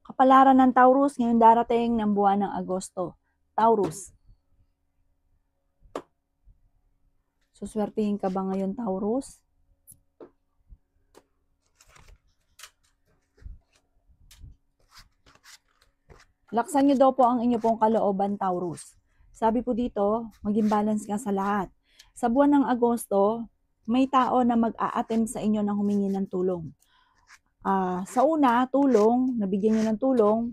Kapalaran ng Taurus ngayong darating ng buwan ng Agosto. Taurus. Suswertihin ka ba ngayon, Taurus? Laksan niyo daw po ang inyo pong kalooban, Taurus. Sabi po dito, maging balance ka sa lahat. Sa buwan ng Agosto, may tao na mag-a-attempt sa inyo na humingi ng tulong. Sa una, tulong, nabigyan niyo ng tulong,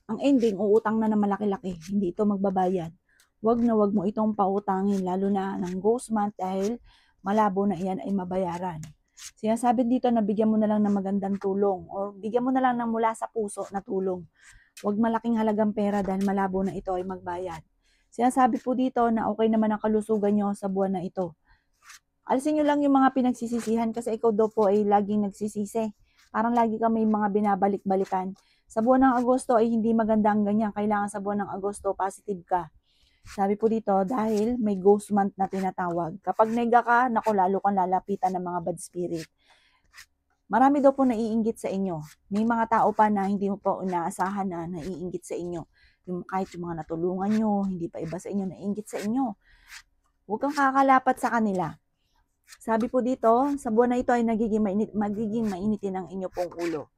ang ending, uutang na malaki-laki, hindi ito magbabayad. Wag na wag mo itong pautangin, lalo na ng ghost month dahil malabo na iyan ay mabayaran. Sinasabi dito na bigyan mo na lang ng magandang tulong o bigyan mo na lang ng mula sa puso na tulong. Wag malaking halagang pera dahil malabo na ito ay magbayad. Sinasabi po dito na okay naman ang kalusugan nyo sa buwan na ito. Alisin nyo lang yung mga pinagsisisihan kasi ikaw daw po ay laging nagsisisi. Parang lagi ka may mga binabalik-balikan. Sa buwan ng Agosto ay hindi maganda ang ganyan. Kailangan sa buwan ng Agosto, positive ka. Sabi po dito, dahil may ghost month na tinatawag. Kapag nega ka, naku, lalo kang lalapitan ng mga bad spirit. Marami daw po naiinggit sa inyo. May mga tao pa na hindi mo pa inaasahan na naiinggit sa inyo. Kahit yung mga natulungan nyo, hindi pa iba sa inyo, naiinggit sa inyo. Huwag kang kakalapat sa kanila. Sabi po dito, sa buwan na ito ay magiging mainitin ang inyo pong ulo.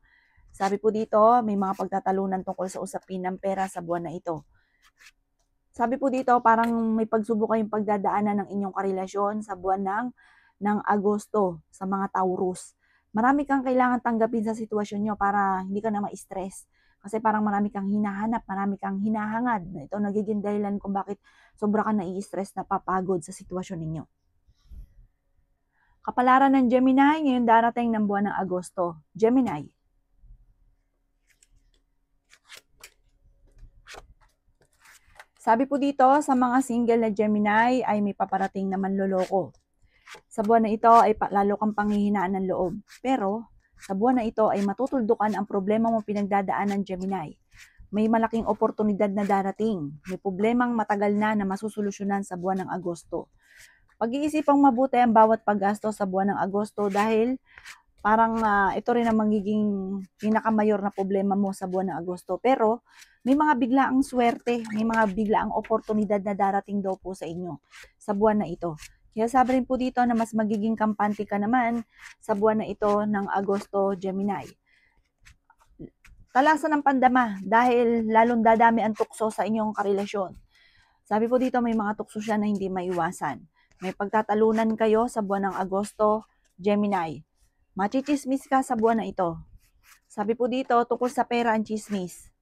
Sabi po dito, may mga pagtatalunan tungkol sa usapin ng pera sa buwan na ito. Sabi po dito, parang may pagsubok kayong pagdadaanan ng inyong karelasyon sa buwan ng Agosto sa mga Taurus. Marami kang kailangan tanggapin sa sitwasyon nyo para hindi ka na ma-stress. Kasi parang marami kang hinahanap, marami kang hinahangad. Ito nagiging dahilan kung bakit sobra ka nai-stress na papagod sa sitwasyon ninyo. Kapalaran ng Gemini ngayon darating ng buwan ng Agosto. Gemini. Sabi po dito, sa mga single na Gemini ay may paparating na manloloko. Sa buwan na ito ay lalo kang panghihinaan ng loob. Pero sa buwan na ito ay matutuldukan ang problema mong pinagdadaanan, Gemini. May malaking oportunidad na darating. May problemang matagal na masusolusyonan sa buwan ng Agosto. Pag-iisipang mabuti ang bawat paggasto sa buwan ng Agosto dahil parang ito rin ang magiging pinakamayor na problema mo sa buwan ng Agosto. Pero may mga biglaang swerte, may mga biglaang oportunidad na darating daw po sa inyo sa buwan na ito. Kaya sabi rin po dito na mas magiging kampante ka naman sa buwan na ito ng Agosto, Gemini. Talasan ng pandama dahil lalong dadami ang tukso sa inyong karelasyon. Sabi po dito may mga tukso siya na hindi maiwasan. May pagtatalunan kayo sa buwan ng Agosto, Gemini. Machichismis ka sa buwan na ito. Sabi po dito, tungkol sa pera ang chismis.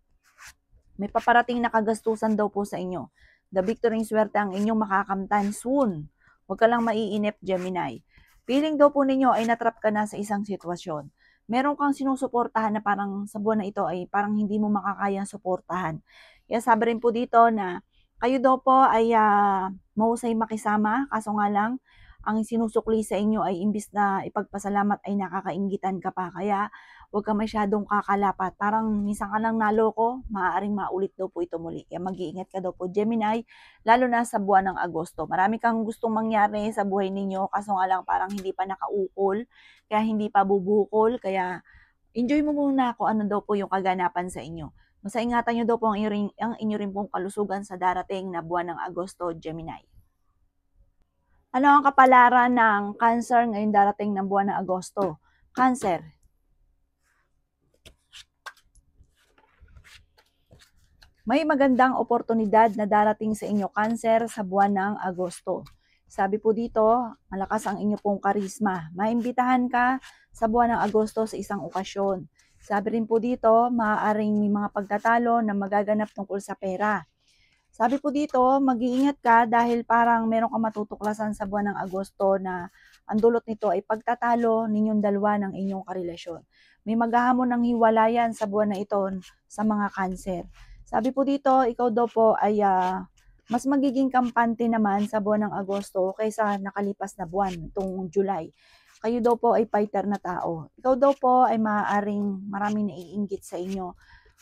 May paparating na kagastusan daw po sa inyo. The victory swerte ang inyong makakamtan soon. Huwag ka lang maiinip, Gemini. Feeling daw po ninyo ay natrap ka na sa isang sitwasyon. Meron kang sinusuportahan na parang sa buwan na ito ay parang hindi mo makakayang suportahan. Kaya sabi rin po dito na kayo daw po ay mahusay makisama, kaso nga lang, ang sinusukli sa inyo ay imbis na ipagpasalamat ay nakakainggitan ka pa. Kaya huwag ka masyadong kakalapat. Parang minsan ka lang naloko, maaaring maulit daw po ito muli. Kaya mag-iingat ka daw po, Gemini, lalo na sa buwan ng Agosto. Marami kang gustong mangyari sa buhay ninyo, kaso nga lang parang hindi pa nakaukol, kaya hindi pa bubukol. Kaya enjoy mo muna kung ano daw po yung kaganapan sa inyo. Basta ingatan nyo daw po ang inyo rin pong kalusugan sa darating na buwan ng Agosto, Gemini. Ano ang kapalaran ng Cancer ngayong darating ng buwan ng Agosto? Cancer. May magandang oportunidad na darating sa inyo, Cancer, sa buwan ng Agosto. Sabi po dito, malakas ang inyo pong karisma. Maimbitahan ka sa buwan ng Agosto sa isang okasyon. Sabi rin po dito, maaaring may mga pagtatalo na magaganap tungkol sa pera. Sabi po dito, mag-iingat ka dahil parang meron kang matutuklasan sa buwan ng Agosto na ang dulot nito ay pagtatalo ninyong dalawa ng inyong karelasyon. May maghahamon ng hiwalayan sa buwan na ito sa mga Cancer. Sabi po dito, ikaw daw po ay mas magiging kampante naman sa buwan ng Agosto kaysa nakalipas na buwan, itong July. Kayo daw po ay fighter na tao. Ikaw daw po ay maaaring maraming naiinggit sa inyo.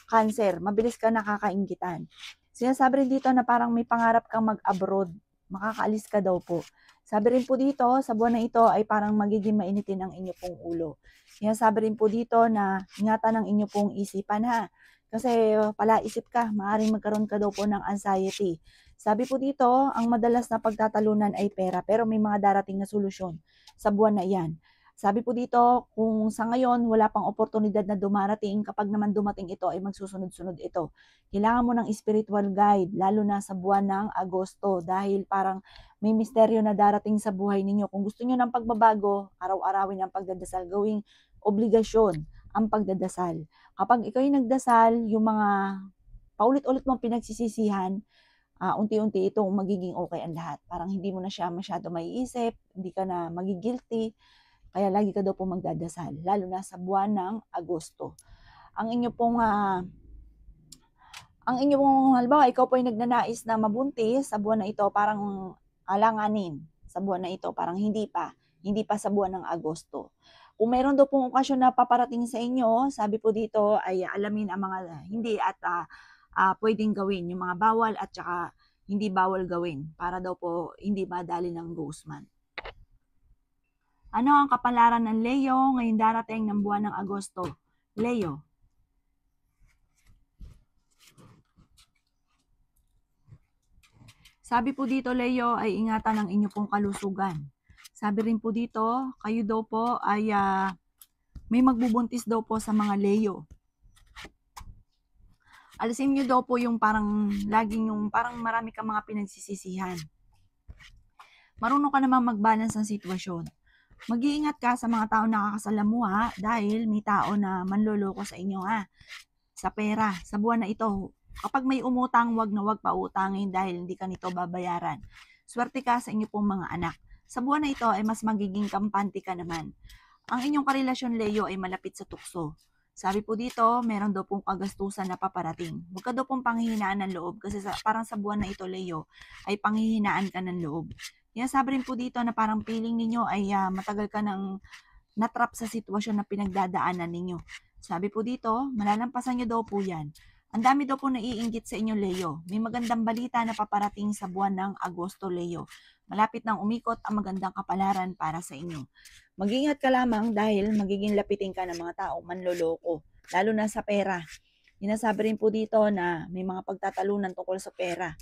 Cancer, mabilis ka nakakainggitan. Sinasabi rin dito na parang may pangarap kang mag-abroad, makakaalis ka daw po. Sabi rin po dito, sa buwan na ito ay parang magiging mainitin ang inyo pong ulo. Sinasabi rin po dito na ingatan ang inyo pong isipan ha. Kasi palaisip ka, maaaring magkaroon ka daw po ng anxiety. Sabi po dito, ang madalas na pagtatalunan ay pera, pero may mga darating na solusyon sa buwan na iyan. Sabi po dito, kung sa ngayon wala pang oportunidad na dumarating, kapag naman dumating ito ay magsusunod-sunod ito. Kailangan mo ng spiritual guide, lalo na sa buwan ng Agosto, dahil parang may misteryo na darating sa buhay ninyo. Kung gusto niyo ng pagbabago, araw-arawin ang pagdadasal, gawing obligasyon ang pagdadasal. Kapag ikaw ay nagdasal, yung mga paulit-ulit mong pinagsisisihan, unti-unti itong magiging okay ang lahat. Parang hindi mo na siya masyado maiisip, hindi ka na magigilty, kaya lagi ka daw po magdadasal, lalo na sa buwan ng Agosto. Ang inyo pong halimbawa, ikaw po ay nagnanais na mabuntis sa buwan na ito, parang alanganin sa buwan na ito, parang hindi pa sa buwan ng Agosto. Kung meron daw pong okasyon na paparating sa inyo, sabi po dito ay alamin ang mga hindi at pwedeng gawin, yung mga bawal at saka hindi bawal gawin, para daw po hindi madali ng ghost man. Ano ang kapalaran ng Leo ngayong darating ng buwan ng Agosto? Leo. Sabi po dito, Leo, ay ingatan ang inyo pong kalusugan. Sabi rin po dito, kayo daw po ay may magbubuntis daw po sa mga Leo. Alisin nyo daw po yung parang laging yung parang marami kang mga pinagsisisihan. Marunong ka naman mag-balance ng sitwasyon. Mag-iingat ka sa mga tao na nakakasalamuha dahil may tao na manloloko sa inyo sa pera, sa buwan na ito. Kapag may umutang, wag na wag pautangin dahil hindi ka nito babayaran. Swerte ka sa inyo pong mga anak. Sa buwan na ito ay mas magiging kampante ka naman. Ang inyong karelasyon, Leo, ay malapit sa tukso. Sabi po dito, meron daw pong kagastusan na paparating. Huwag ka daw pong panghihinaan ng loob kasi parang sa buwan na ito, Leo, ay panghihinaan ka ng loob. Yan, sabi rin po dito na parang feeling ninyo ay matagal ka nang natrap sa sitwasyon na pinagdadaanan ninyo. Sabi po dito, malalampasan nyo daw po yan. Ang dami daw po naiinggit sa inyo, Leo. May magandang balita na paparating sa buwan ng Agosto, Leo. Malapit nang umikot ang magandang kapalaran para sa inyo. Mag-ingat ka lamang dahil magiging lapitin ka ng mga taong manloloko, lalo na sa pera. Sinasabi rin po dito na may mga pagtatalunan tungkol sa pera.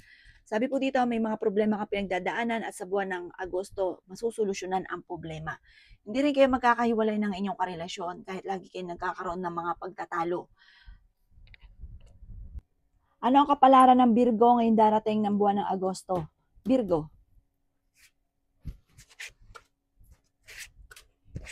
Sabi po dito, may mga problema ka pinagdadaanan at sa buwan ng Agosto, masusolusyonan ang problema. Hindi rin kayo magkakahiwalay ng inyong karelasyon kahit lagi kayo nagkakaroon ng mga pagtatalo. Ano ang kapalaran ng Virgo ngayong darating ng buwan ng Agosto? Virgo.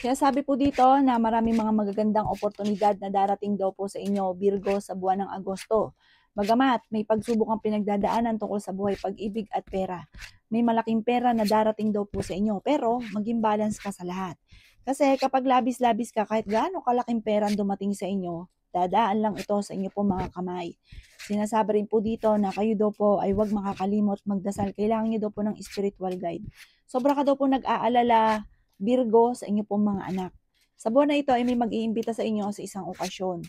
Kaya sabi po dito na maraming mga magagandang oportunidad na darating daw po sa inyo, Virgo, sa buwan ng Agosto. Bagamat may pagsubok ang pinagdadaanan tungkol sa buhay, pag-ibig at pera. May malaking pera na darating daw po sa inyo, pero maging balance ka sa lahat. Kasi kapag labis-labis ka, kahit gaano kalaking pera dumating sa inyo, dadaan lang ito sa inyo po mga kamay. Sinasabi rin po dito na kayo daw po ay huwag makakalimot magdasal. Kailangan nyo daw po ng spiritual guide. Sobra ka daw po nag-aalala, Virgo, sa inyo pong mga anak. Sa buwan na ito ay may mag-iimbita sa inyo sa isang okasyon.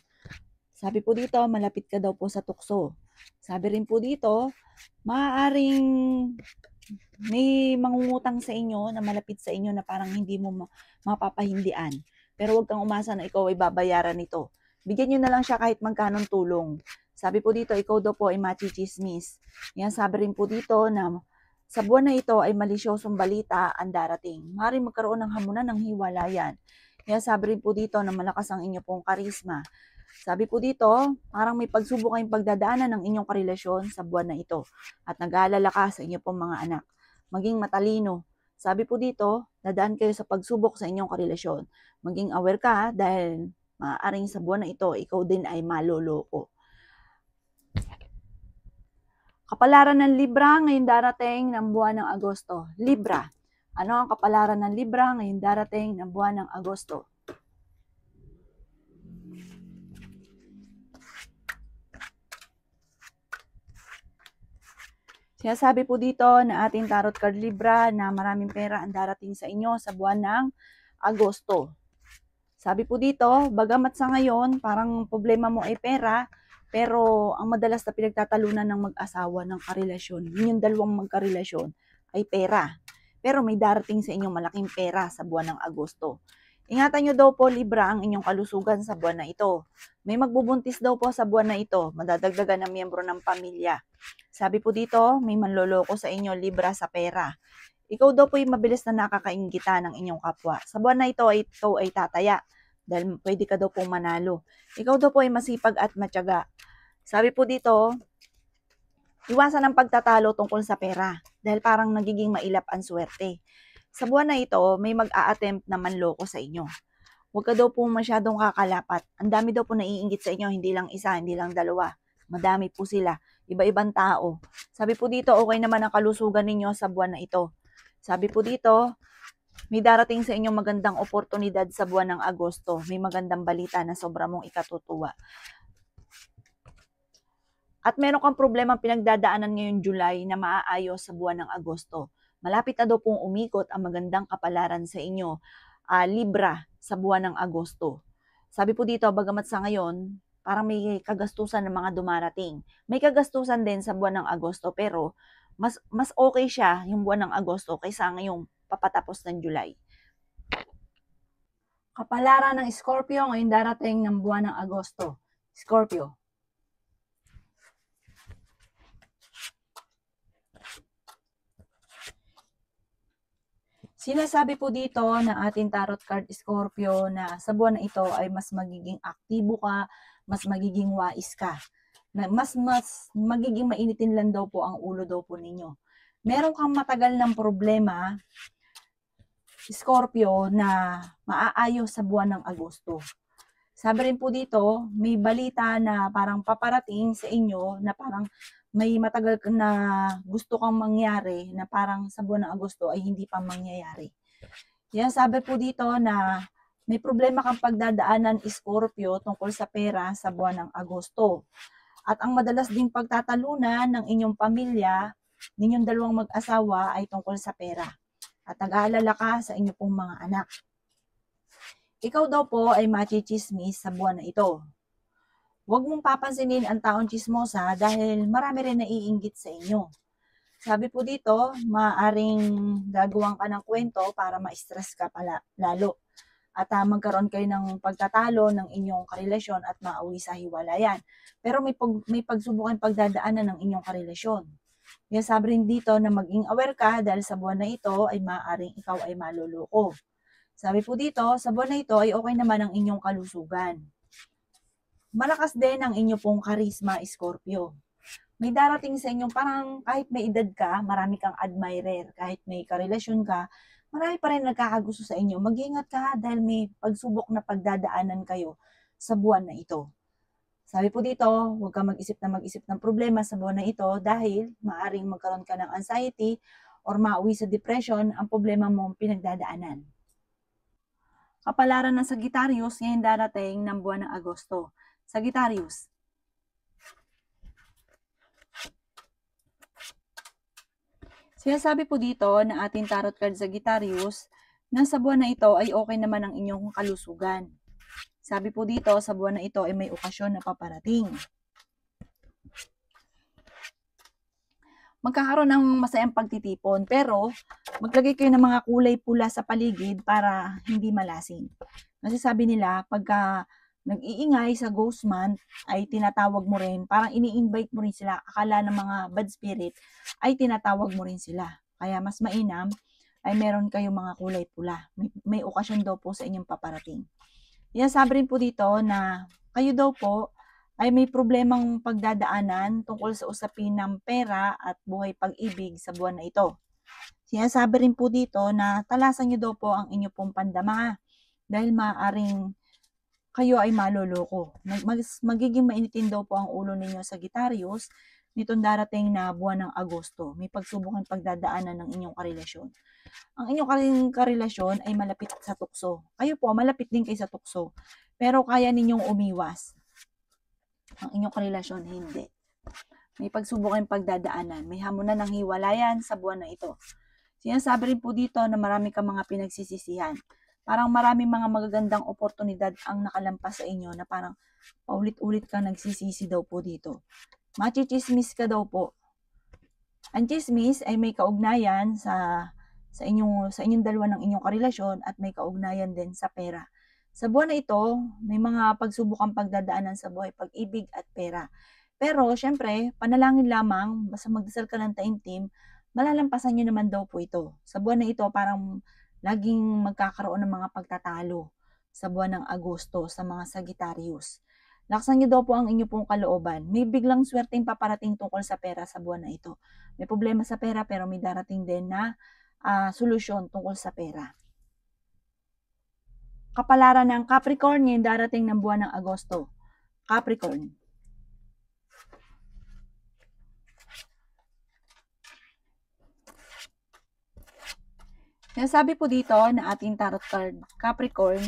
Sabi po dito, malapit ka daw po sa tukso. Sabi rin po dito, maaaring may mangungutang sa inyo na malapit sa inyo na parang hindi mo mapapahindian. Pero huwag kang umasa na ikaw ay babayaran nito. Bigyan nyo na lang siya kahit magkanong tulong. Sabi po dito, ikaw daw po ay machichismis. Yan, sabi rin po dito na sa buwan na ito ay malisyosong balita ang darating. Maaaring magkaroon ng hamunan ng hiwalayan. Kaya sabi rin po dito na malakas ang inyo pong karisma. Sabi po dito, parang may pagsubok kayong pagdadaanan ng inyong karelasyon sa buwan na ito. At nag-aalala ka sa inyo pong mga anak. Maging matalino. Sabi po dito, dadaan kayo sa pagsubok sa inyong karelasyon. Maging aware ka dahil maaaring sa buwan na ito, ikaw din ay maloloko. Kapalaran ng Libra ngayong darating ng buwan ng Agosto. Libra. Ano ang kapalaran ng Libra ngayong darating ng buwan ng Agosto? Sinasabi po dito na ating tarot card Libra na maraming pera ang darating sa inyo sa buwan ng Agosto. Sabi po dito, bagamat sa ngayon, parang problema mo ay pera, pero ang madalas na pinagtatalunan ng mag-asawa ng karelasyon, yung dalawang magkarelasyon, ay pera. Pero may darating sa inyo malaking pera sa buwan ng Agosto. Ingatan nyo daw po Libra ang inyong kalusugan sa buwan na ito. May magbubuntis daw po sa buwan na ito, madadagdagan ng miyembro ng pamilya. Sabi po dito, may manloloko sa inyo Libra sa pera. Ikaw daw po yung mabilis na nakakainggitan ng inyong kapwa. Sa buwan na ito ay tataya dahil pwede ka daw pong manalo. Ikaw daw po ay masipag at matyaga. Sabi po dito, iwasan ang pagtatalo tungkol sa pera dahil parang nagiging mailap ang swerte. Sa buwan na ito, may mag-a-attempt na manloko sa inyo. Huwag ka daw po masyadong kakalapat. Ang dami daw po naiinggit sa inyo, hindi lang isa, hindi lang dalawa. Madami po sila, iba-ibang tao. Sabi po dito, okay naman ang kalusugan ninyo sa buwan na ito. Sabi po dito, may darating sa inyong magandang oportunidad sa buwan ng Agosto. May magandang balita na sobra mong ikatutuwa. At meron kang problema pinagdadaanan ngayong July na maaayos sa buwan ng Agosto. Malapit na daw pong umikot ang magandang kapalaran sa inyo, Libra, sa buwan ng Agosto. Sabi po dito, bagamat sa ngayon, parang may kagastusan ng mga dumarating. May kagastusan din sa buwan ng Agosto, pero mas okay siya yung buwan ng Agosto kaysa ngayong papatapos ng July. Kapalaran ng Scorpio ngayong darating ng buwan ng Agosto. Scorpio. Sinasabi po dito ng ating tarot card Scorpio na sa buwan na ito ay mas magiging aktibo ka, mas magiging wais ka. Mas magiging mainitin lang daw po ang ulo daw po ninyo. Meron kang matagal ng problema, Scorpio, na maaayos sa buwan ng Agosto. Sabi rin po dito, may balita na parang paparating sa inyo na parang may matagal na gusto kang mangyari na parang sa buwan ng Agosto ay hindi pa mangyayari. Yan, sabi po dito na may problema kang pagdadaanan, Scorpio, tungkol sa pera sa buwan ng Agosto. At ang madalas ding pagtatalunan ng inyong pamilya, ninyong dalawang mag-asawa ay tungkol sa pera. At nag-aalala ka sa inyong pong mga anak. Ikaw daw po ay machichismis sa buwan na ito. Huwag mong papansinin ang taong chismosa dahil marami rin naiinggit sa inyo. Sabi po dito, maaaring gagawan ka ng kwento para ma-stress ka pala lalo. At magkaroon kayo ng pagtatalo ng inyong karelasyon at mauwi sa hiwalayan. Pero may pagsubok pagdadaanan ng inyong karelasyon. Kaya sabi rin dito na maging aware ka dahil sa buwan na ito ay maaaring ikaw ay maluloko. Sabi po dito, sa buwan na ito ay okay naman ang inyong kalusugan. Malakas din ang inyo pong karisma, Scorpio. May darating sa inyong parang kahit may edad ka, marami kang admirer, kahit may karelasyon ka, marami pa rin nagkakagusto sa inyo. Mag-ingat ka dahil may pagsubok na pagdadaanan kayo sa buwan na ito. Sabi po dito, huwag ka mag-isip ng problema sa buwan na ito dahil maaaring magkaroon ka ng anxiety or mauwi sa depression ang problema mong pinagdadaanan. Kapalaran ng Sagittarius ngayon darating ng buwan ng Agosto. Sagittarius. Sinasabi po dito na ating tarot card Sagittarius na sa buwan na ito ay okay naman ang inyong kalusugan. Sabi po dito, sa buwan na ito ay may okasyon na paparating. Magkakaroon ng masayang pagtitipon, pero maglagay kayo ng mga kulay pula sa paligid para hindi malasing. Kasi sabi nila, pagka nag-iingay sa ghost month, ay tinatawag mo rin, parang ini-invite mo rin sila, akala ng mga bad spirit, ay tinatawag mo rin sila. Kaya mas mainam, ay meron kayong mga kulay pula. May okasyon daw po sa inyong paparating. Yan, sabi rin po dito na kayo daw po ay may problemang pagdadaanan tungkol sa usapin ng pera at buhay pag-ibig sa buwan na ito. Sinasabi rin po dito na talasan nyo daw po ang inyo pong pandama dahil maaaring kayo ay maloloko. Magiging mainitin daw po ang ulo ninyo sa Sagittarius nitong darating na buwan ng Agosto. May pagsubukan pagdadaanan ng inyong karelasyon. Ang inyong karelasyon ay malapit sa tukso. Kayo po, malapit din kayo sa tukso. Pero kaya ninyong umiwas. Ang inyong karelasyon, hindi. May pagsubukan pagdadaanan. May hamunan ng hiwalayan sa buwan na ito. Sinasabi rin po dito na marami kang mga pinagsisisihan. Parang maraming mga magagandang oportunidad ang nakalampas sa inyo na parang paulit-ulit ka nagsisisi daw po dito. Machichismis ka daw po. Ang chismis ay may kaugnayan sa sa inyong dalawa ng inyong karelasyon at may kaugnayan din sa pera. Sa buwan na ito, may mga pagsubukang pagdadaanan sa buhay, pag-ibig at pera. Pero syempre, panalangin lamang, basta magdasal ka ng taimtim, malalampasan nyo naman daw po ito. Sa buwan na ito, parang laging magkakaroon ng mga pagtatalo sa buwan ng Agosto sa mga Sagittarius. Laksan nyo daw po ang inyo pong kalooban. May biglang swerteng paparating tungkol sa pera sa buwan na ito. May problema sa pera pero may darating din na solusyon tungkol sa pera. Kapalaran ng Capricorn ngayon darating ng buwan ng Agosto. Capricorn. Sinasabi po dito na ating tarot card Capricorn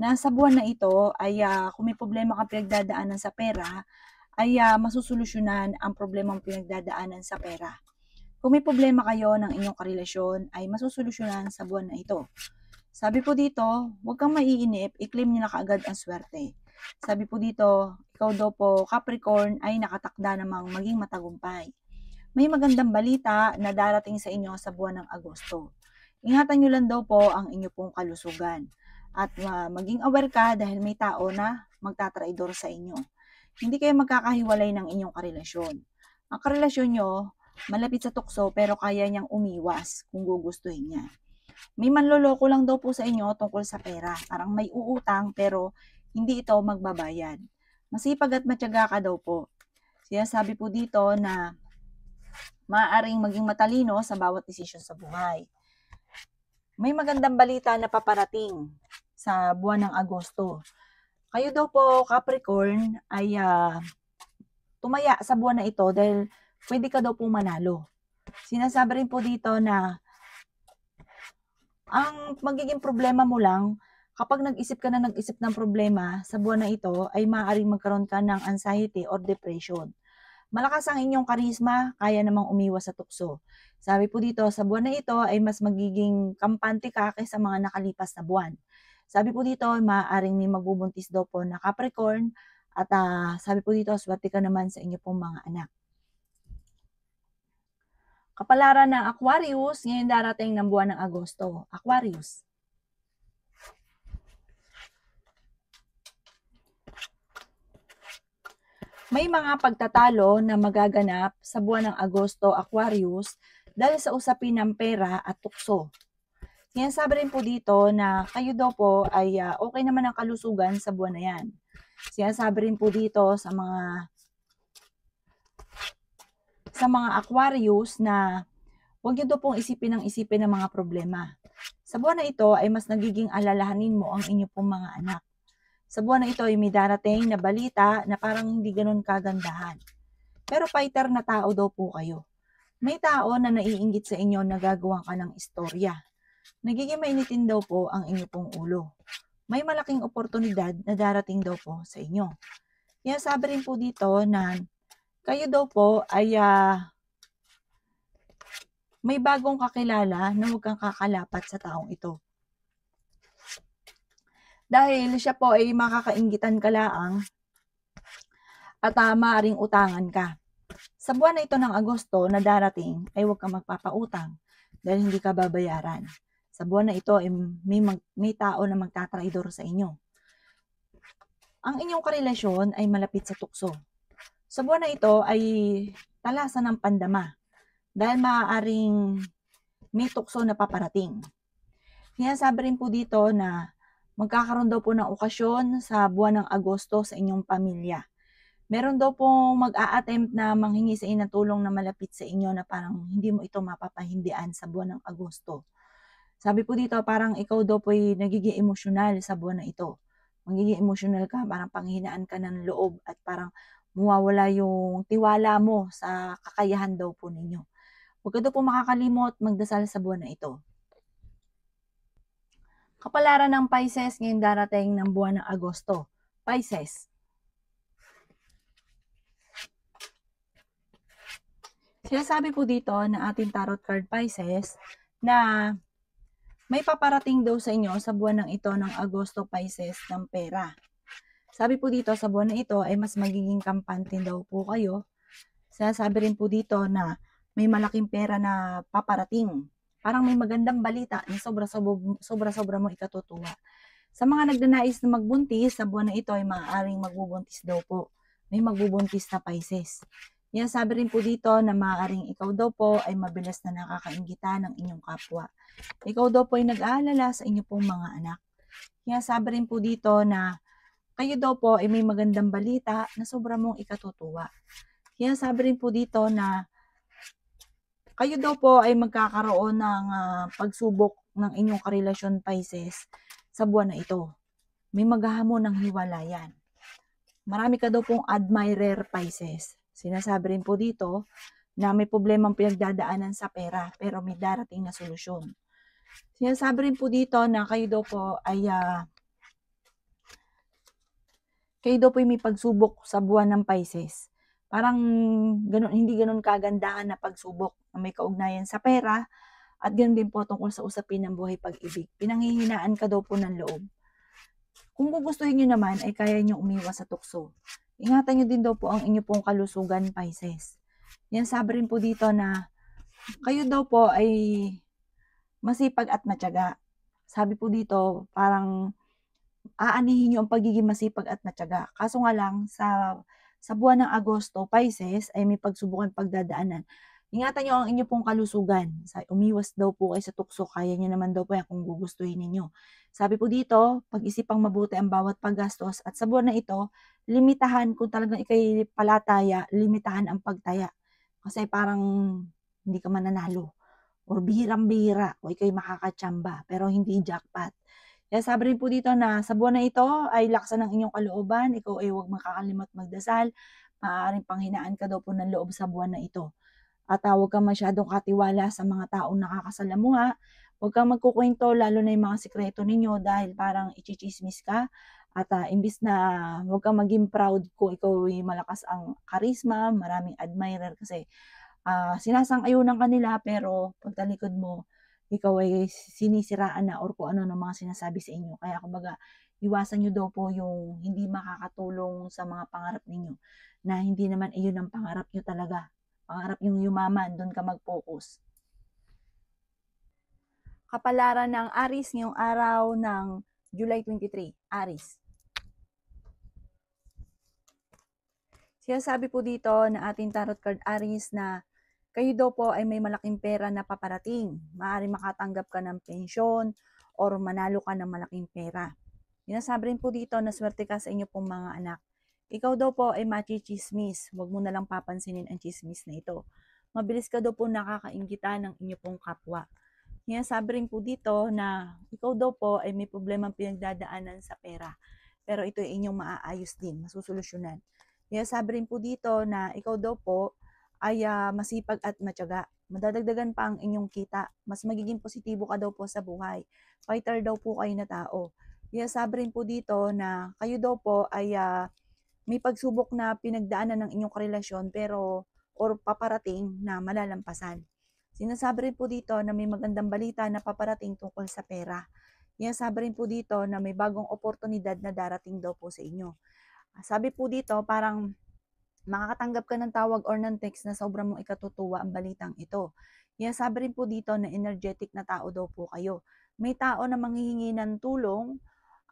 na sa buwan na ito ay kung may problema kang pinagdadaanan sa pera ay masusolusyonan ang problemang pinagdadaanan sa pera. Kung may problema kayo ng inyong karelasyon ay masusolusyonan sa buwan na ito. Sabi po dito, huwag kang maiinip, i-claim nyo na kaagad ang swerte. Sabi po dito, ikaw daw po Capricorn ay nakatakda namang maging matagumpay. May magandang balita na darating sa inyo sa buwan ng Agosto. Ingatan nyo lang daw po ang inyo pong kalusugan. At maging aware ka dahil may tao na magtatraidor sa inyo. Hindi kayo magkakahiwalay ng inyong karelasyon. Ang karelasyon nyo, malapit sa tukso pero kaya niyang umiwas kung gugustuhin niya. May manloloko lang daw po sa inyo tungkol sa pera. Parang may uutang pero hindi ito magbabayad. Masipag at matyaga ka daw po. Sinasabi po dito na maaaring maging matalino sa bawat desisyon sa buhay. May magandang balita na paparating sa buwan ng Agosto. Kayo daw po Capricorn ay tumaya sa buwan na ito dahil pwede ka daw po manalo. Sinasabi rin po dito na ang magiging problema mo lang, kapag nag-isip ka na nag-isip ng problema sa buwan na ito, ay maaaring magkaroon ka ng anxiety or depression. Malakas ang inyong karisma, kaya namang umiwas sa tukso. Sabi po dito, sa buwan na ito ay mas magiging kampante ka kaysa mga nakalipas na buwan. Sabi po dito, maaaring may magbubuntis daw po na Capricorn at sabi po dito, swerte ka naman sa inyo pong mga anak. Kapalaran ng Aquarius, ngayon darating ng buwan ng Agosto. Aquarius. May mga pagtatalo na magaganap sa buwan ng Agosto, Aquarius, dahil sa usapin ng pera at tukso. Sinasabi rin po dito na kayo daw po ay okay naman ang kalusugan sa buwan na yan. Sinasabi rin po dito sa mga Aquarius na huwag nyo daw pong isipin ng mga problema. Sa buwan na ito ay mas nagiging alalahanin mo ang inyo pong mga anak. Sa buwan na ito ay may darating na balita na parang hindi ganun kagandahan. Pero fighter na tao daw po kayo. May tao na naiinggit sa inyo na gagawa ka ng istorya. Nagiging mainitin daw po ang inyo pong ulo. May malaking oportunidad na darating daw po sa inyo. Kaya sabi rin po dito na kayo daw po ay may bagong kakilala na huwag kang kakalapat sa taong ito. Dahil siya po ay makakainggitan ka laang at maaaring utangan ka. Sa buwan na ito ng Agosto na darating ay huwag kang magpapautang dahil hindi ka babayaran. Sa buwan na ito ay may tao na magtatraidor sa inyo. Ang inyong karelasyon ay malapit sa tukso. Sa buwan na ito ay talasan ng pandama dahil maaaring may tukso na paparating. Sinasabi rin po dito na magkakaroon daw po ng okasyon sa buwan ng Agosto sa inyong pamilya. Meron daw pong mag-a-attempt na manghingi sa inyo ng tulong na malapit sa inyo na parang hindi mo ito mapapahindian sa buwan ng Agosto. Sabi po dito parang ikaw daw po ay nagiging emosyonal sa buwan na ito. Magiging emosyonal ka, parang panghinaan ka ng loob at parang mawawala yung tiwala mo sa kakayahan daw po ninyo. Huwag ka daw po makakalimot magdasal sa buwan na ito. Kapalaran ng Pisces ngayon darating ng buwan ng Agosto. Pisces. Sinasabi po dito na ating tarot card Pisces na may paparating daw sa inyo sa buwan ng ito ng Agosto Pisces ng pera. Sabi po dito sa buwan na ito ay mas magiging kampante daw po kayo. Sinasabi rin po dito na may malaking pera na paparating parang may magandang balita na sobra-sobra mo ikatutuwa. Sa mga nagnanais na magbuntis, sa buwan na ito ay maaaring magbubuntis daw po. May magbubuntis na Pisces. Yan, sabi rin po dito na maaaring ikaw daw po ay mabilis na nakakainggitan ng inyong kapwa. Ikaw daw po ay nag-aalala sa inyo pong mga anak. Kaya sabi rin po dito na kayo daw po ay may magandang balita na sobra mong ikatutuwa. Kaya sabi rin po dito na kayo daw po ay magkakaroon ng pagsubok ng inyong karelasyon Pisces sa buwan na ito. May maghahamon ng hiwalayan. Marami ka daw pong admirer Pisces. Sinasabi rin po dito na may problemang pinagdadaanan sa pera pero may darating na solusyon. Sinasabi rin po dito na kayo daw po ay may pagsubok sa buwan ng Pisces. Parang ganun, hindi ganun kagandahan na pagsubok na may kaugnayan sa pera at ganun din po tungkol sa usapin ng buhay pag-ibig. Pinanghihinaan ka daw po ng loob. Kung gugustuhin nyo naman ay kaya nyo umiwas sa tukso. Ingatan nyo din daw po ang inyo pong kalusugan Pisces. Yan, sabi rin po dito na kayo daw po ay masipag at matyaga. Sabi po dito parang aanihin nyo ang pagiging masipag at matyaga. Kaso nga lang, sa buwan ng Agosto, Pisces, ay may pagsubukan pagdadaanan. Ingatan nyo ang inyo pong kalusugan. Umiwas daw po kayo sa tukso. Kaya nyo naman daw po yan kung gugustuhin ninyo. Sabi po dito, pag-isipang mabuti ang bawat paggastos. At sa buwan na ito, limitahan, kung talagang ikay palataya, limitahan ang pagtaya. Kasi parang hindi ka mananalo. Or bihirang-bihira, o ikay makakatsamba, pero hindi jackpot. Kaya sabi rin po dito na sa buwan na ito ay laksan ng inyong kalooban, ikaw ay huwag makakalimot magdasal, maaaring panghinaan ka daw po ng loob sa buwan na ito. At huwag kang masyadong katiwala sa mga taong nakakasalamuha, huwag kang magkukwento lalo na yung mga sikreto ninyo dahil parang ichichismis ka at imbis na huwag kang maging proud kung ikaw ay malakas ang karisma, maraming admirer kasi sinasang-ayunan ka nila pero pagtalikod mo, ikaw ay sinisiraan na or kung ano ng mga sinasabi sa inyo. Kaya kumbaga, iwasan nyo daw po yung hindi makakatulong sa mga pangarap ninyo na hindi naman iyon ang pangarap nyo talaga. Pangarap yung yumaman, doon ka mag-focus. Kapalaran ng Aries ngayong araw ng July 23. Aries. Sinasabi po dito na ating tarot card Aries na kayo daw po ay may malaking pera na paparating. Maaaring makatanggap ka ng pensyon or manalo ka ng malaking pera. Sinasabi rin po dito na swerte ka sa inyo pong mga anak. Ikaw daw po ay machichismis. Huwag mo na lang papansinin ang chismis na ito. Mabilis ka daw po nakakainggitan ng inyo pong kapwa. Sinasabi rin po dito na ikaw daw po ay may problemang pinagdadaanan sa pera. Pero ito ay inyong maaayos din, masusolusyonan. Sinasabi rin po dito na ikaw daw po ay masipag at matyaga. Madadagdagan pa ang inyong kita. Mas magiging positibo ka daw po sa buhay. Fighter daw po kayo na tao. Sabi rin po dito na kayo daw po ay may pagsubok na pinagdaanan ng inyong karelasyon pero or paparating na malalampasan. Sinasabi rin po dito na may magandang balita na paparating tungkol sa pera. Sabi rin po dito na may bagong oportunidad na darating daw po sa inyo. Sabi po dito parang makakatanggap ka ng tawag or ng text na sobrang mong ikatutuwa ang balitang ito. Sabi rin po dito na energetic na tao daw po kayo. May tao na manghihingi ng tulong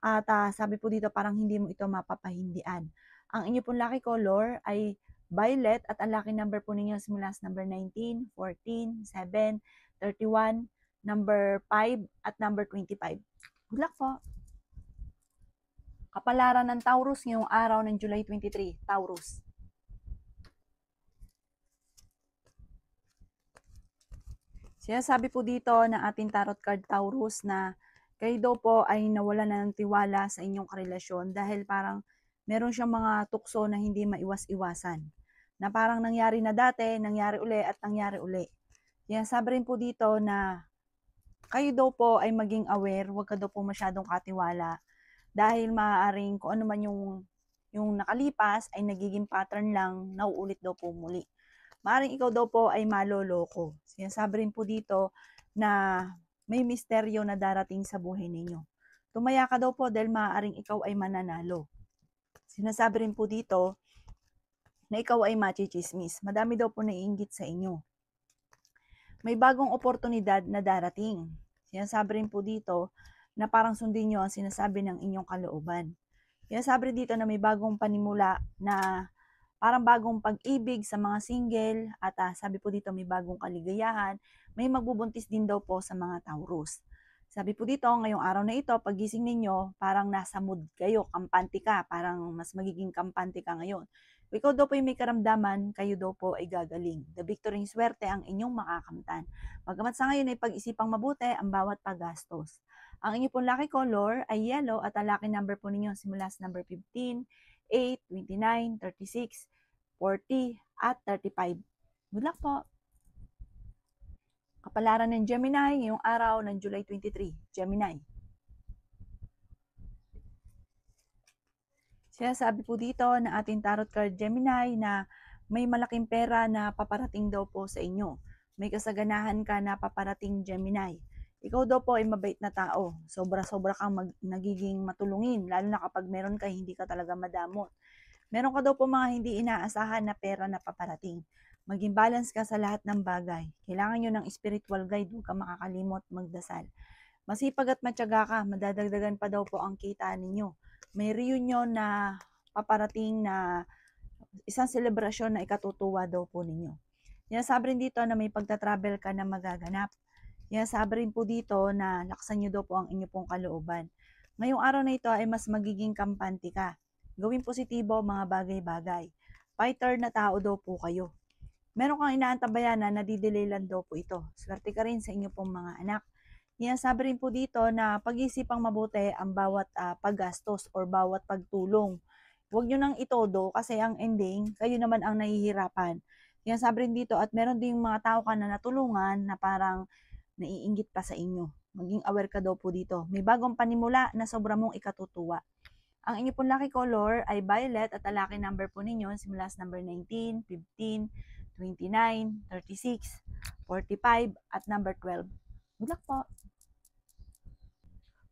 at sabi po dito parang hindi mo ito mapapahindian. Ang inyo pong lucky color ay violet at ang lucky number po ninyo simula sa number 19, 14, 7, 31, number 5 at number 25. Good luck po! Kapalaran ng Taurus ngayong araw ng July 23, Taurus. Sinasabi po dito ng ating tarot card Taurus na kayo daw po ay nawala na ng tiwala sa inyong karelasyon dahil parang meron siyang mga tukso na hindi maiwas-iwasan. Na parang nangyari na dati, nangyari uli at nangyari uli. Sinasabi rin po dito na kayo daw po ay maging aware, huwag ka daw po masyadong katiwala dahil maaaring kung ano man yung nakalipas ay nagiging pattern lang, nauulit daw po muli. Maaaring ikaw daw po ay maloloko. Sinasabi rin po dito na may misteryo na darating sa buhay ninyo. Tumaya ka daw po dahil maaaring ikaw ay mananalo. Sinasabi rin po dito na ikaw ay machichismis. Madami daw po naiinggit sa inyo. may bagong oportunidad na darating. Sinasabi rin po dito na parang sundin nyo ang sinasabi ng inyong kalooban. Sinasabi rin dito na may bagong panimula na parang bagong pag-ibig sa mga single at sabi po dito may bagong kaligayahan, may magbubuntis din daw po sa mga Taurus. Sabi po dito, ngayong araw na ito, pagising ninyo, parang nasa mood kayo, kampante ka, parang mas magiging kampante ka ngayon. Ikaw daw po yung may karamdaman, kayo daw po ay gagaling. The victory ng swerte ang inyong makakamtan. Bagamat sa ngayon ay pag-isipang mabuti ang bawat paggastos. Ang inyong pong lucky color ay yellow at ang lucky number po ninyo simula sa number 15, 8, 29, 36, 40, at 35. Good luck po! Kapalaran ng Gemini ngayong araw ng July 23. Gemini. Sinasabi po dito na ating tarot card Gemini na may malaking pera na paparating daw po sa inyo. May kasaganahan ka na paparating Gemini. Ikaw daw po ay mabait na tao. Sobra-sobra kang nagiging matulungin, lalo na kapag meron ka hindi ka talaga madamot. Meron ka daw po mga hindi inaasahan na pera na paparating. Maging balance ka sa lahat ng bagay. Kailangan nyo ng spiritual guide, huwag ka makakalimot magdasal. Masipag at matyaga ka, madadagdagan pa daw po ang kita ninyo. May reunion na paparating na isang selebrasyon na ikatutuwa daw po ninyo. Sinasabi rin dito na may pagta-travel ka na magaganap. Sinasabi rin po dito na laksan nyo daw po ang inyo pong kalooban. Ngayong araw na ito ay mas magiging kampante ka. Gawin positibo mga bagay-bagay. Fighter na tao daw po kayo. Meron kang inaantabayan na nadidelaylan daw po ito. Swerte ka rin sa inyo pong mga anak. Sinasabi rin po dito na pag-isipang mabuti ang bawat paggastos or bawat pagtulong. Huwag nyo nang itodo kasi ang ending, kayo naman ang nahihirapan. Sinasabi rin dito at meron ding mga tao ka na natulungan na parang naiinggit pa sa inyo. Maging aware ka daw po dito. May bagong panimula na sobra mong ikatutuwa. Ang inyo pong lucky color ay violet at ang lucky number po ninyo simula sa number 19, 15, 29, 36, 45 at number 12. Good luck po!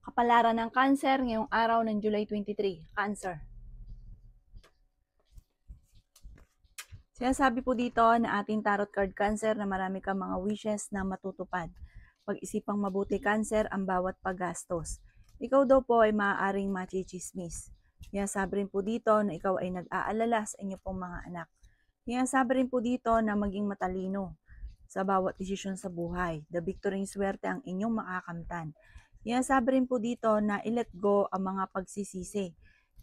Kapalaran ng Cancer ngayong araw ng July 23. Cancer. Sinasabi po dito na ating tarot card Cancer na marami kang mga wishes na matutupad. Pag-isipang mabuti Cancer ang bawat paggastos. Ikaw daw po ay maaaring machichismis. Sinasabi rin po dito na ikaw ay nag-aalala sa inyo pong mga anak. Sinasabi rin po dito na maging matalino sa bawat desisyon sa buhay. The victory ng swerte ang inyong makakamtan. Sinasabi rin po dito na i-let go ang mga pagsisisi.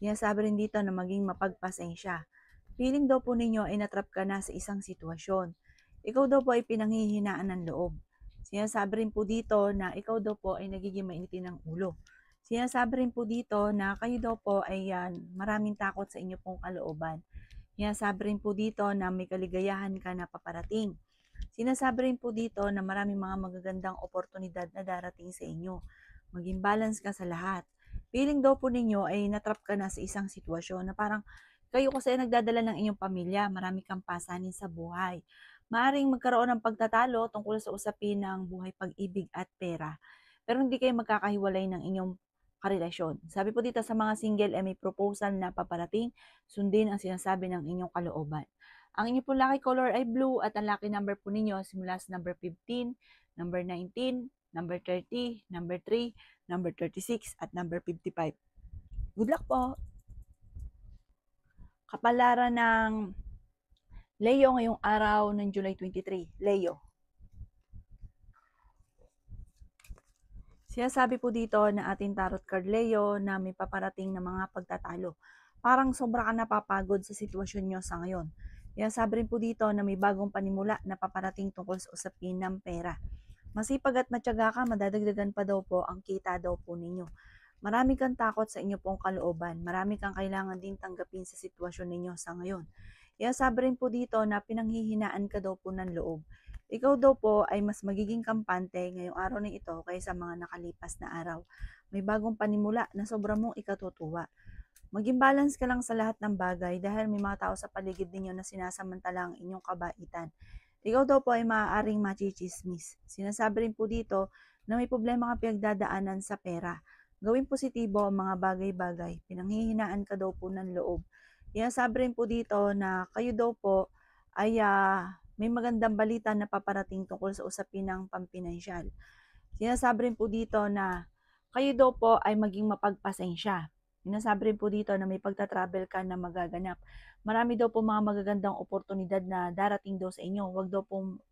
Sinasabi rin dito na maging mapagpasensya. Feeling daw po ninyo ay natrap ka na sa isang sitwasyon. Ikaw daw po ay pinanghihinaan ng loob. Sinasabi rin po dito na ikaw daw po ay nagiging mainitin ng ulo. Sinasabi rin po dito na kayo daw po ay maraming takot sa inyo pong kalooban. Sinasabi rin po dito na may kaligayahan ka na paparating. Sinasabi rin po dito na maraming mga magagandang oportunidad na darating sa inyo. Maging balance ka sa lahat. Feeling daw po ninyo ay natrap ka na sa isang sitwasyon na parang kayo kasi nagdadala ng inyong pamilya, marami kang pasanin sa buhay. Maaring magkaroon ng pagtatalo tungkol sa usapin ng buhay, pag-ibig at pera. Pero hindi kayo magkakahiwalay ng inyong karelasyon. Sabi po dito sa mga single ay may proposal na paparating, sundin ang sinasabi ng inyong kalooban. Ang inyong po lucky color ay blue at ang lucky number po ninyo simula sa number 15, number 19, number 30, number 3, number 36 at number 55. Good luck po! Kapalaran ng Leo ngayong araw ng July 23. Leo. Sinasabi po dito na ating tarot card Leo na may paparating na mga pagtatalo. Parang sobra ka napapagod sa sitwasyon nyo sa ngayon. Sinasabi rin po dito na may bagong panimula na paparating tungkol sa usapin ng pera. Masipag at matyaga ka, madadagdagan pa daw po ang kita daw po ninyo. Marami kang takot sa inyo pong kalooban. Marami kang kailangan din tanggapin sa sitwasyon ninyo sa ngayon. Sinasabi rin po dito na pinanghihinaan ka daw po ng loob. Ikaw daw po ay mas magiging kampante ngayong araw na ito kaysa mga nakalipas na araw. May bagong panimula na sobrang mong ikatutuwa. Maging balance ka lang sa lahat ng bagay dahil may mga tao sa paligid ninyo na sinasamantala ang inyong kabaitan. Ikaw daw po ay maaaring machichismis. Sinasabi rin po dito na may problema kang pinagdadaanan sa pera. Gawin positibo ang mga bagay-bagay. Pinanghihinaan ka daw po ng loob. Sinasabi rin po dito na kayo daw po ay may magandang balita na paparating tungkol sa usapin ng pampinansyal. Sinasabi rin po dito na kayo daw po ay maging mapagpasensya. Sinasabi rin po dito na may pagta-travel ka na magaganap. Marami daw po mga magagandang oportunidad na darating daw sa inyo. Huwag daw pong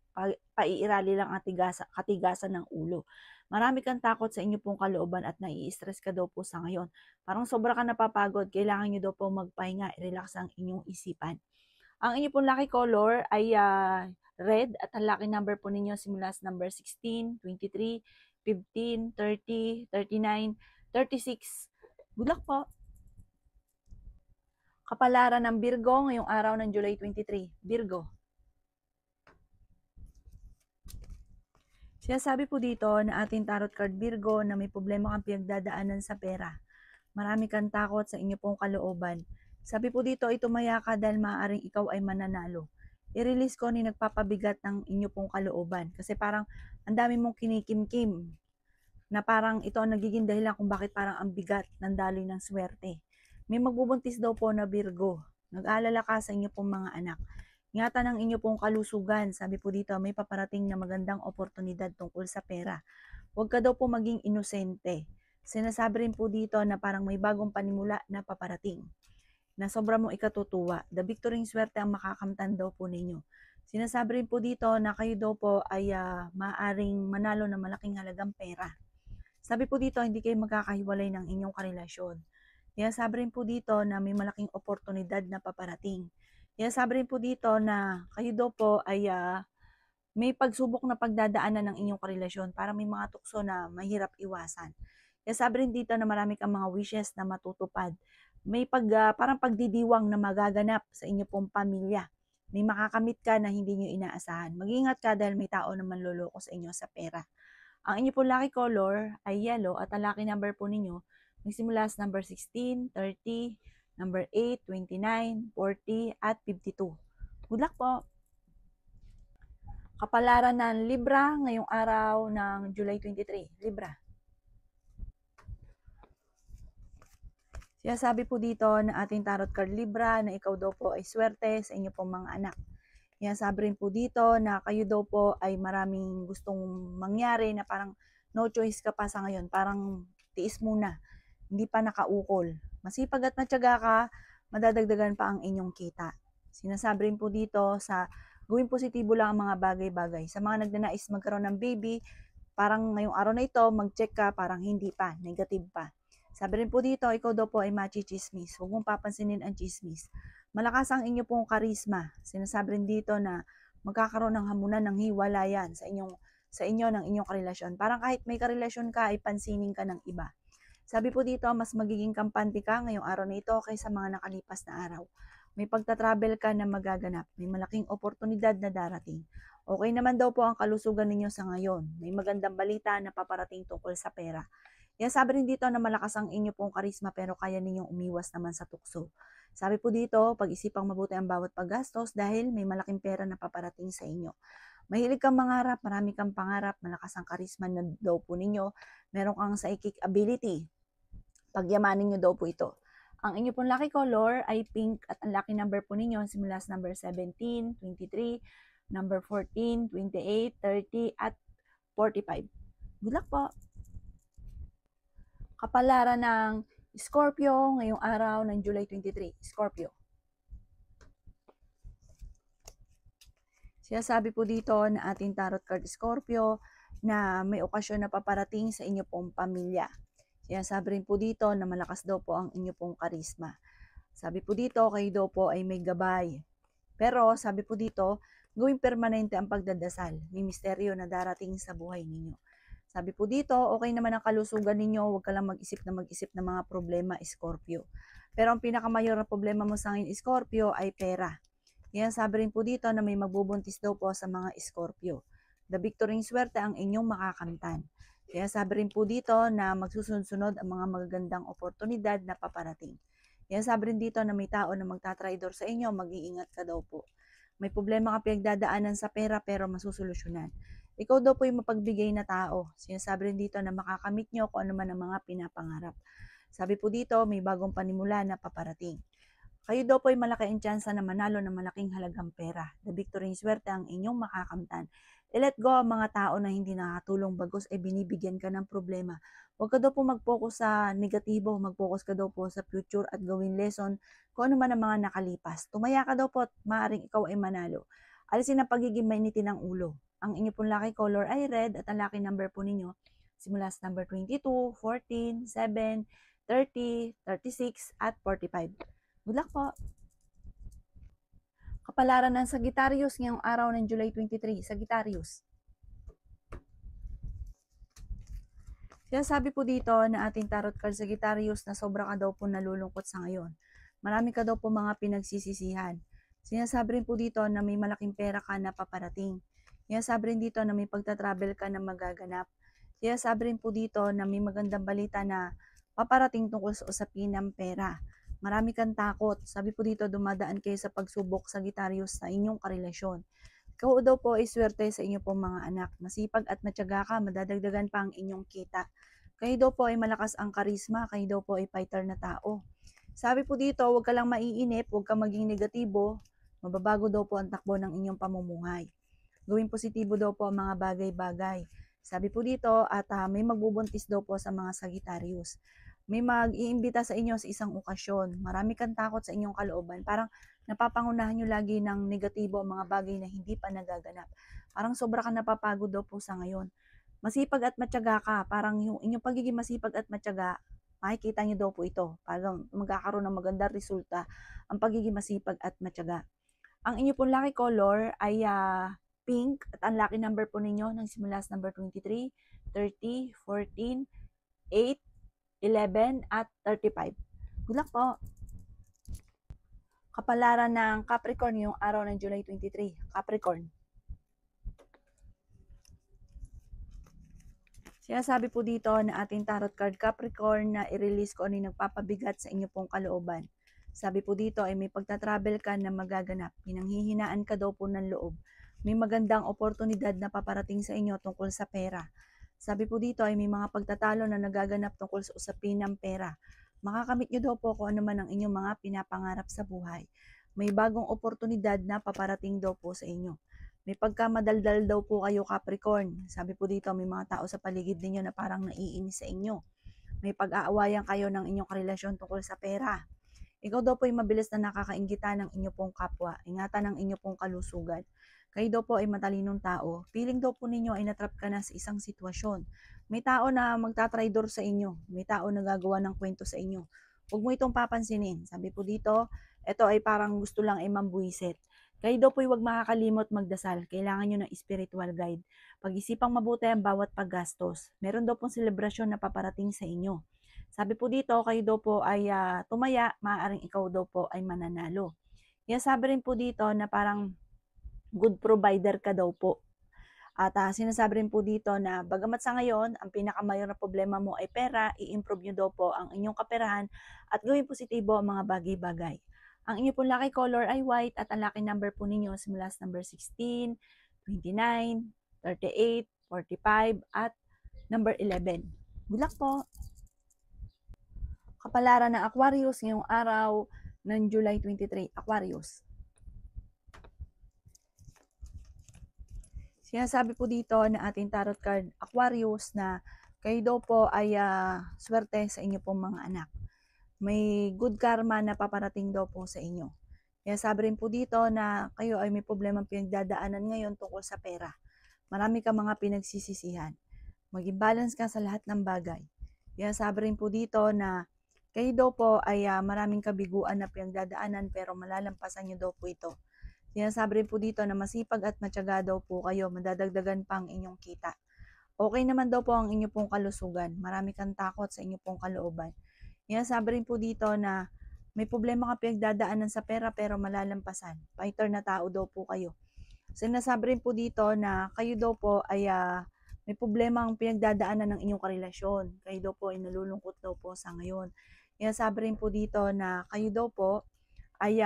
paiirali lang ang katigasan ng ulo. Marami kang takot sa inyo pong kalooban at nai-stress ka daw po sa ngayon. Parang sobra ka napapagod, kailangan nyo daw po magpahinga, relax ang inyong isipan. Ang inyo pong lucky color ay red at ang lucky number po ninyo simula sa number 16, 23, 15, 30, 39, 36. Good luck po! Kapalaran ng Virgo ngayong araw ng July 23. Virgo. Sinasabi po dito na ating tarot card Virgo na may problema kang pinagdadaanan sa pera. Marami kang takot sa inyo pong kalooban. Sabi po dito, itumaya ka dahil maaaring ikaw ay mananalo. I-release ko ni nagpapabigat ng inyo pong kalooban. Kasi parang ang dami mong kinikimkim na parang ito ang nagiging dahilan kung bakit parang ang bigat ng daloy ng swerte. May magbubuntis daw po na Virgo. Nag-aalala ka sa inyo pong mga anak. Ingatan ang inyo pong kalusugan. Sabi po dito, may paparating na magandang oportunidad tungkol sa pera. Huwag ka daw po maging inosente. Sinasabi rin po dito na parang may bagong panimula na paparating na sobra mong ikatutuwa. The victory swerte ang makakamtan daw po ninyo. Sinasabi rin po dito na kayo daw po ay maaaring manalo ng malaking halagang pera. Sabi po dito, hindi kayo magkakahiwalay ng inyong karelasyon. Sinasabi rin po dito na may malaking oportunidad na paparating. Sinasabi rin po dito na kayo daw po ay may pagsubok na pagdadaanan ng inyong karelasyon para may mga tukso na mahirap iwasan. Sinasabi rin dito na marami kang mga wishes na matutupad. May parang pagdidiwang na magaganap sa inyo pong pamilya. May makakamit ka na hindi nyo inaasahan. Mag-ingat ka dahil may tao na manloloko sa inyo sa pera. Ang inyo pong lucky color ay yellow at ang lucky number po ninyo magsimula sa number 16, 30, number 8, 29, 40, at 52. Good luck po! Kapalaran ng Libra ngayong araw ng July 23. Libra. Sinasabi po dito na ating tarot card Libra na ikaw daw po ay swerte sa inyo pong mga anak. Sinasabi rin po dito na kayo daw po ay maraming gustong mangyari na parang no choice ka pa sa ngayon. Parang tiis muna. Hindi pa nakaukol. Masipag at matyaga ka, madadagdagan pa ang inyong kita. Sinasabi rin po dito sa gawing positibo lang ang mga bagay-bagay. Sa mga nagnanais magkaroon ng baby, parang ngayong araw na ito, mag-check ka, parang hindi pa, negative pa. Sabi rin po dito, ikaw daw po ay machi-chismis. Huwag mong papansinin ang chismis. Malakas ang inyo pong karisma. Sinasabi rin dito na magkakaroon ng hamunan ng hiwalayan sa inyo ng inyong karelasyon. Parang kahit may karelasyon ka, ay pansinin ka ng iba. Sabi po dito, mas magiging kampante ka ngayong araw na ito kaysa mga nakalipas na araw. May pagta-travel ka na magaganap. May malaking oportunidad na darating. Okay naman daw po ang kalusugan ninyo sa ngayon. May magandang balita na paparating tungkol sa pera. Sabi rin dito na malakas ang inyo pong karisma pero kaya ninyong umiwas naman sa tukso. Sabi po dito, pag-isipang mabuti ang bawat paggastos dahil may malaking pera na paparating sa inyo. Mahilig kang mangarap, marami kang pangarap, malakas ang karisma na daw po ninyo, meron kang psychic ability. Pagyamanin nyo daw po ito. Ang inyo pong lucky color ay pink at ang lucky number po ninyo simula sa number 17, 23, number 14, 28, 30, at 45. Good luck po! Kapalaran ng Scorpio ngayong araw ng July 23. Scorpio. Sinasabi po dito na ating tarot card Scorpio na may okasyon na paparating sa inyo pong pamilya. Sinasabi rin po dito na malakas daw po ang inyo pong karisma. Sabi po dito, kayo daw po ay may gabay. Pero sabi po dito, gawing permanente ang pagdadasal. May misteryo na darating sa buhay ninyo. Sabi po dito, okay naman ang kalusugan ninyo, huwag ka lang mag-isip ng mga problema, Scorpio. Pero ang pinakamayor na problema mo sa ngayon, Scorpio, ay pera. Yan sabi rin po dito na may magbubuntis daw po sa mga Scorpio. The victory swerte ang inyong makakamtan. Kaya sabi rin po dito na magsusunod-sunod ang mga magagandang oportunidad na paparating. Yan sabi rin dito na may tao na magtatraidor sa inyo, mag-iingat ka daw po. May problema ka pinagdadaanan sa pera pero masusolusyonan. Ikaw daw po yung mapagbigay na tao. Sinasabi rin dito na makakamit nyo kung ano man ang mga pinapangarap. Sabi po dito, may bagong panimula na paparating. Kayo daw po ay malaki ang tsansa na manalo ng malaking halagang pera. The victory swerte ang inyong makakamtan. I-let go ang mga tao na hindi nakatulong bagos ay binibigyan ka ng problema. Huwag ka daw po mag-focus sa negatibo, mag-focus ka daw po sa future at gawin lesson kung ano man ang mga nakalipas. Tumaya ka daw po at maaaring ikaw ay manalo. Alisin ang pagiging mainitin ng ulo. Ang inyo pong lucky color ay red at ang lucky number po ninyo simula sa number 22, 14, 7, 30, 36 at 45. Good luck po! Kapalaran ng Sagittarius ngayong araw ng July 23. Sagittarius. Sinasabi po dito na ating tarot card Sagittarius na sobra ka daw po nalulungkot sa ngayon. Marami ka daw po mga pinagsisisihan. Sinasabi rin po dito na may malaking pera ka na paparating. Sinasabi rin dito na may pagta-travel ka na magaganap. Sinasabi rin po dito na may magandang balita na paparating tungkol sa usapin ng pera. Marami kang takot. Sabi po dito, dumadaan kayo sa pagsubok Sagittarius sa inyong karelasyon. Ikaw daw po ay swerte sa inyo pong mga anak. Masipag at matyaga ka, madadagdagan pa ang inyong kita. Kayo daw po ay malakas ang karisma, kayo daw po ay fighter na tao. Sabi po dito, huwag ka lang maiinip, huwag ka maging negatibo, mababago daw po ang takbo ng inyong pamumuhay. Gawing positibo daw po ang mga bagay-bagay. Sabi po dito, at may magbubuntis daw po sa mga Sagittarius. May mag-iimbita sa inyo sa isang okasyon. Marami kang takot sa inyong kalooban. Parang napapangunahan nyo lagi ng negatibo ang mga bagay na hindi pa nagaganap. Parang sobra ka napapagod daw po sa ngayon. Masipag at matyaga ka. Parang yung inyong pagiging masipag at matyaga, makikita nyo daw po ito. Parang magkakaroon ng magandang resulta ang pagiging masipag at matyaga. Ang inyo pong lucky color ay pink at ang lucky number po ninyo ng simula sa number 23, 30, 14, 8, 11 at 35. Good luck po! Kapalaran ng Capricorn yung araw ng July 23. Capricorn. Sinasabi po dito na ating tarot card Capricorn na i-release ko ano yung nagpapabigat sa inyo pong kalooban. Sabi po dito ay may pagta-travel ka na magaganap. Pinanghihinaan ka daw po ng loob. May magandang oportunidad na paparating sa inyo tungkol sa pera. Sabi po dito ay may mga pagtatalo na nagaganap tungkol sa usapin ng pera. Makakamit nyo daw po kung ano man ang inyong mga pinapangarap sa buhay. May bagong oportunidad na paparating daw po sa inyo. May pagkamadaldal daw po kayo Capricorn. Sabi po dito may mga tao sa paligid ninyo na parang naiinis sa inyo. May pag-aawayan kayo ng inyong karelasyon tungkol sa pera. Ikaw daw po ay mabilis na nakakainggitan ng inyo pong kapwa. Ingatan ang inyo pong kalusugan. Kayo daw po ay matalinong tao. Feeling daw po ninyo ay natrap ka na sa isang sitwasyon. May tao na magtatraidor sa inyo. May tao na gagawa ng kwento sa inyo. Huwag mo itong papansinin. Sabi po dito, ito ay parang gusto lang ay mambuisit. Kayo daw po ay huwag makakalimot magdasal. Kailangan nyo ng spiritual guide. Pag-isipang mabuti ang bawat paggastos. Meron daw pong selebrasyon na paparating sa inyo. Sabi po dito, kayo daw po ay tumaya, maaaring ikaw daw po ay mananalo. Kaya sabi rin po dito na parang good provider ka daw po. At sinasabi rin po dito na bagamat sa ngayon, ang pinakamayor na problema mo ay pera, i-improve nyo daw po ang inyong kaperahan at gawin positibo ang mga bagay-bagay. Ang inyong pong lucky color ay white at ang lucky number po ninyo simula sa number 16, 29, 38, 45 at number 11. Good luck po! Kapalaran ng Aquarius ngayong araw ng July 23. Aquarius. Sinasabi po dito na ating tarot card Aquarius na kayo daw po ay swerte sa inyo pong mga anak. May good karma na paparating daw po sa inyo. Kaya sabi rin po dito na kayo ay may problemang pinagdadaanan ngayon tungkol sa pera. Marami ka mga pinagsisisihan. Maging balance ka sa lahat ng bagay. Kaya sabi rin po dito na kayo daw po ay maraming kabiguan na pinagdadaanan pero malalampasan nyo daw po ito. Sinasabi rin po dito na masipag at matyaga daw po kayo, madadagdagan pa ang inyong kita. Okay naman daw po ang inyong pong kalusugan, marami kang takot sa inyong pong kalooban. Sinasabi rin po dito na may problema ka pinagdadaanan sa pera pero malalampasan. Fighter na tao daw po kayo. Sinasabi rin po dito na kayo daw po ay may problema ang pinagdadaanan ng inyong karelasyon. Kayo daw po ay nalulungkot daw po sa ngayon. Sinasabi rin po dito na kayo daw po ay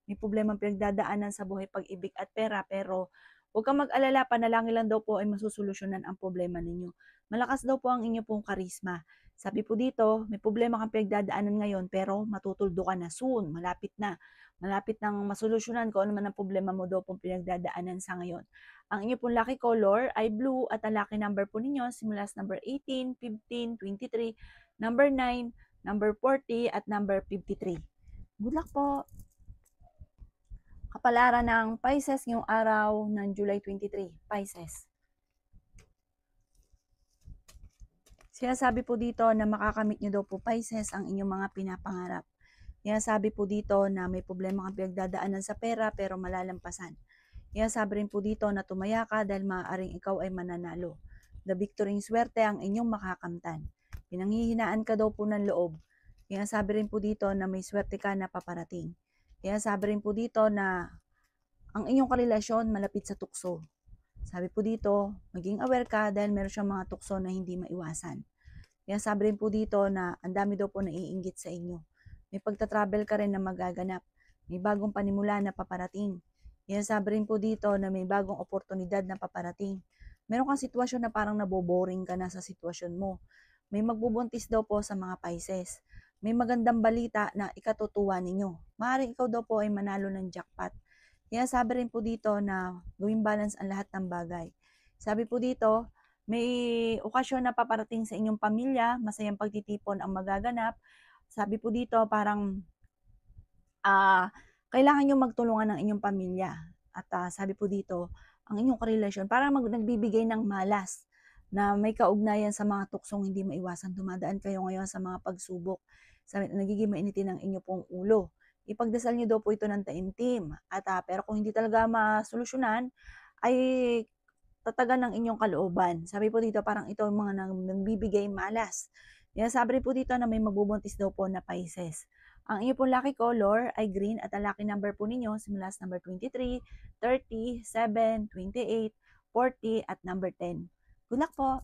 may problema pinagdadaanan sa buhay pag-ibig at pera pero Huwag kang mag-alala, panalangin lang daw po ay masosolusyonan ang problema ninyo. Malakas daw po ang inyo pong karisma. Sabi po dito, may problema kang pinagdadaanan ngayon pero matutuldo ka na soon, malapit na. Malapit nang masolusyonan kung ano man ang problema mo daw pong pinagdadaanan sa ngayon. Ang inyo pong lucky color ay blue at ang lucky number po ninyo simula sa number 18, 15, 23, number 9, number 40 at number 53. Good luck po! Kapalaran ng Pisces ngayong araw ng July 23, Pisces. Sinasabi po dito na makakamit nyo daw po Pisces ang inyong mga pinapangarap. Sinasabi po dito na may problema kang pinagdadaanan sa pera pero malalampasan. Sinasabi rin po dito na tumaya ka dahil maaaring ikaw ay mananalo. The victory swerte ang inyong makakamtan. Pinanghihinaan ka daw po ng loob. Sinasabi rin po dito na may swerte ka na paparating. Sinasabi rin po dito na ang inyong karelasyon malapit sa tukso. Sabi po dito, maging aware ka dahil meron siyang mga tukso na hindi maiwasan. Sabi rin po dito na ang dami daw po naiinggit sa inyo. May pagta-travel ka rin na magaganap. May bagong panimula na paparating. Sabi rin po dito na may bagong oportunidad na paparating. Meron kang sitwasyon na parang naboboring ka na sa sitwasyon mo. May magbubuntis daw po sa mga Pisces. May magandang balita na ikatutuwa ninyo. Maaaring ikaw daw po ay manalo ng jackpot. Sabi rin po dito na gawing balance ang lahat ng bagay. Sabi po dito, may okasyon na paparating sa inyong pamilya, masayang pagtitipon ang magaganap. Sabi po dito, parang kailangan nyo magtulungan ng inyong pamilya. At sabi po dito, ang inyong karelasyon, parang nagbibigay ng malas na may kaugnayan sa mga tuksong hindi maiwasan. Dumadaan kayo ngayon sa mga pagsubok. Nagiging mainitin ang inyo pong ulo. Ipagdasal nyo daw po ito ng taimtim. At pero kung hindi talaga masolusyonan, ay tatagan ng inyong kalooban. Sabi po dito, parang ito ang mga nagbibigay malas. Sabi rin po dito na may magbubuntis daw po na Pisces. Ang inyo pong lucky color ay green at ang lucky number po ninyo simula sa number 23, 30, 7, 28, 40 at number 10. Good luck po!